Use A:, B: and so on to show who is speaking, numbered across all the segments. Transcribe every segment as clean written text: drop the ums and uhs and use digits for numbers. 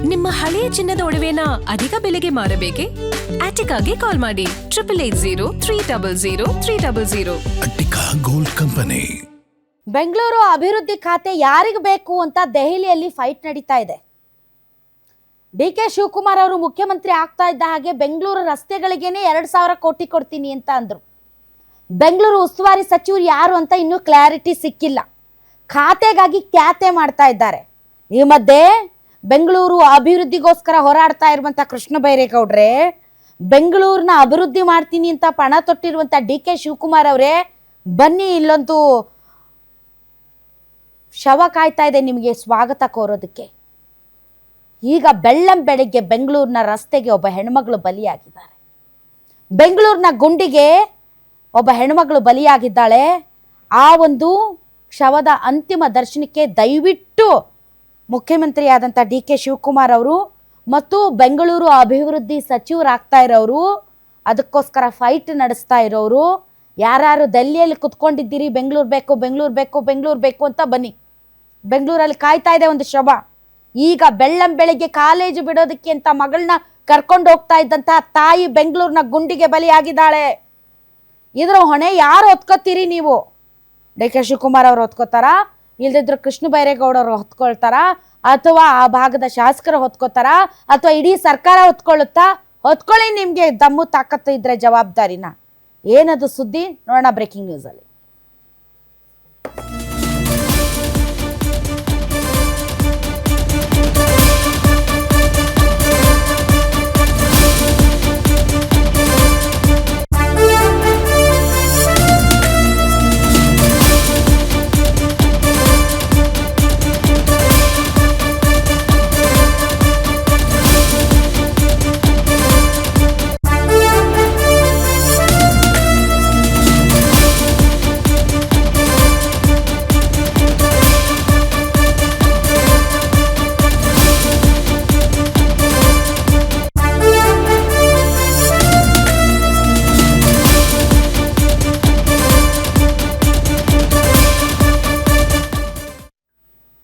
A: ನಿಮ್ಮ ಹಳೆಯ ಚಿನ್ನದ ಒಡವೆನ ಅಧಿಕ ಬೆಲೆಗೆ ಮಾರಬೇಕೆ? ಆಟಿಕಾಗೆ ಕಾಲ್ ಮಾಡಿ 8880
B: ಅಟ್ಟಿಕಾ ಗೋಲ್ಡ್ ಕಂಪನಿ.
C: ಬೆಂಗಳೂರು ಅಭಿವೃದ್ಧಿ ಖಾತೆ ಯಾರಿಗೆ ಬೇಕು ಅಂತ ದೆಹಲಿಯಲ್ಲಿ ಫೈಟ್ ನಡೀತಾ ಇದೆ. ಡಿ.ಕೆ. ಶಿವಕುಮಾರ್ ಅವರು ಮುಖ್ಯಮಂತ್ರಿ ಆಗ್ತಾ ಇದ್ದ ಹಾಗೆ ಬೆಂಗಳೂರು ರಸ್ತೆಗಳಿಗೇನೆ 2,000 ಕೋಟಿ ಕೊಡ್ತೀನಿ ಅಂತ ಅಂದ್ರು. ಬೆಂಗಳೂರು ಉಸ್ತುವಾರಿ ಸಚಿವರು ಯಾರು ಅಂತ ಇನ್ನೂ ಕ್ಲಾರಿಟಿ ಸಿಕ್ಕಿಲ್ಲ. ಖಾತೆಗಾಗಿ ಕ್ಯಾತೆ ಮಾಡ್ತಾ ಇದ್ದಾರೆ. ಈ ಮಧ್ಯೆ ಬೆಂಗಳೂರು ಅಭಿವೃದ್ಧಿಗೋಸ್ಕರ ಹೋರಾಡ್ತಾ ಇರುವಂತ ಕೃಷ್ಣ ಬೈರೇಗೌಡ್ರೆ, ಬೆಂಗಳೂರನ್ನ ಅಭಿವೃದ್ಧಿ ಮಾಡ್ತೀನಿ ಅಂತ ಪಣ ತೊಟ್ಟಿರುವಂತ ಡಿ.ಕೆ. ಶಿವಕುಮಾರ್ ಅವರೇ, ಬನ್ನಿ ಇಲ್ಲೊಂದು ಶವ ಕಾಯ್ತಾ ಇದೆ ನಿಮಗೆ ಸ್ವಾಗತ ಕೋರೋದಕ್ಕೆ. ಈಗ ಬೆಳ್ಳಂಬೆಳಗ್ಗೆ ಬೆಂಗಳೂರಿನ ರಸ್ತೆಗೆ ಒಬ್ಬ ಹೆಣ್ಮಗಳು ಬಲಿಯಾಗಿದ್ದಾರೆ. ಬೆಂಗಳೂರಿನ ಗುಂಡಿಗೆ ಒಬ್ಬ ಹೆಣ್ಮಗಳು ಬಲಿಯಾಗಿದ್ದಾಳೆ. ಆ ಒಂದು ಶವದ ಅಂತಿಮ ದರ್ಶನಕ್ಕೆ ದಯವಿಟ್ಟು ಮುಖ್ಯಮಂತ್ರಿಯಾದಂಥ ಡಿ.ಕೆ. ಶಿವಕುಮಾರ್ ಅವರು ಮತ್ತು ಬೆಂಗಳೂರು ಅಭಿವೃದ್ಧಿ ಸಚಿವರಾಗ್ತಾ ಇರೋರು, ಅದಕ್ಕೋಸ್ಕರ ಫೈಟ್ ನಡೆಸ್ತಾ ಇರೋರು, ಯಾರು ದೆಹಲಿಯಲ್ಲಿ ಕುತ್ಕೊಂಡಿದ್ದೀರಿ ಬೆಂಗಳೂರು ಬೇಕು ಬೆಂಗಳೂರು ಬೇಕು ಬೆಂಗಳೂರು ಬೇಕು ಅಂತ ಬನ್ನಿ. ಬೆಂಗಳೂರಲ್ಲಿ ಕಾಯ್ತಾ ಇದೆ ಒಂದು ಶವ. ಈಗ ಬೆಳ್ಳಂಬೆಳಗ್ಗೆ ಕಾಲೇಜು ಬಿಡೋದಕ್ಕೆ ಅಂತ ಮಗಳನ್ನ ಕರ್ಕೊಂಡು ಹೋಗ್ತಾ ಇದ್ದಂತಹ ತಾಯಿ ಬೆಂಗಳೂರಿನ ಗುಂಡಿಗೆ ಬಲಿಯಾಗಿದ್ದಾಳೆ. ಇದ್ರ ಹೊಣೆ ಯಾರು ಹೊತ್ಕೋತೀರಿ ನೀವು? ಡಿ.ಕೆ. ಶಿವಕುಮಾರ್ ಅವರು ಹೊತ್ಕೋತಾರಾ, ಇಲ್ದಿದ್ರು ಕೃಷ್ಣ ಬೈರೇಗೌಡ ಅವರು ಹೊತ್ಕೊಳ್ತಾರಾ, ಅಥವಾ ಆ ಭಾಗದ ಶಾಸಕರು ಹೊತ್ಕೋತಾರಾ, ಅಥವಾ ಇಡೀ ಸರ್ಕಾರ ಹೊತ್ಕೊಳ್ಳುತ್ತಾ? ಹೊತ್ಕೊಳ್ಳಿ, ನಿಮ್ಗೆ ದಮ್ಮು ತಾಕತ್ತು ಇದ್ರೆ ಜವಾಬ್ದಾರಿನ. ಏನದು ಸುದ್ದಿ ನೋಡೋಣ ಬ್ರೇಕಿಂಗ್ ನ್ಯೂಸ್ ಅಲ್ಲಿ.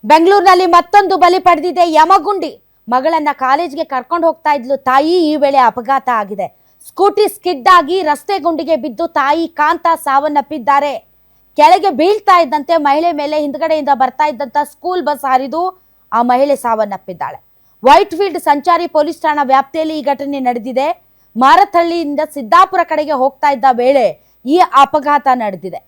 C: ಬೆಂಗಳೂರಿನಲ್ಲಿ ಮತ್ತೊಂದು ಬಲಿ ಪಡೆದಿದೆ ಯಮಗುಂಡಿ. ಮಗಳನ್ನ ಕಾಲೇಜ್ಗೆ ಕರ್ಕೊಂಡು ಹೋಗ್ತಾ ಇದ್ಲು ತಾಯಿ, ಈ ವೇಳೆ ಅಪಘಾತ ಆಗಿದೆ. ಸ್ಕೂಟಿ ಸ್ಕಿಡ್ ಆಗಿ ರಸ್ತೆ ಗುಂಡಿಗೆ ಬಿದ್ದು ತಾಯಿ ಕಾಂತ ಸಾವನ್ನಪ್ಪಿದ್ದಾರೆ. ಕೆಳಗೆ ಬೀಳ್ತಾ ಇದ್ದಂತೆ ಮಹಿಳೆ ಮೇಲೆ ಹಿಂದ್ಗಡೆಯಿಂದ ಬರ್ತಾ ಇದ್ದಂತ ಸ್ಕೂಲ್ ಬಸ್ ಹರಿದು ಆ ಮಹಿಳೆ ಸಾವನ್ನಪ್ಪಿದ್ದಾಳೆ. ವೈಟ್ ಫೀಲ್ಡ್ ಸಂಚಾರಿ ಪೊಲೀಸ್ ಠಾಣಾ ವ್ಯಾಪ್ತಿಯಲ್ಲಿ ಈ ಘಟನೆ ನಡೆದಿದೆ. ಮಾರತಹಳ್ಳಿಯಿಂದ ಸಿದ್ದಾಪುರ ಕಡೆಗೆ ಹೋಗ್ತಾ ಇದ್ದ ವೇಳೆ ಈ ಅಪಘಾತ ನಡೆದಿದೆ.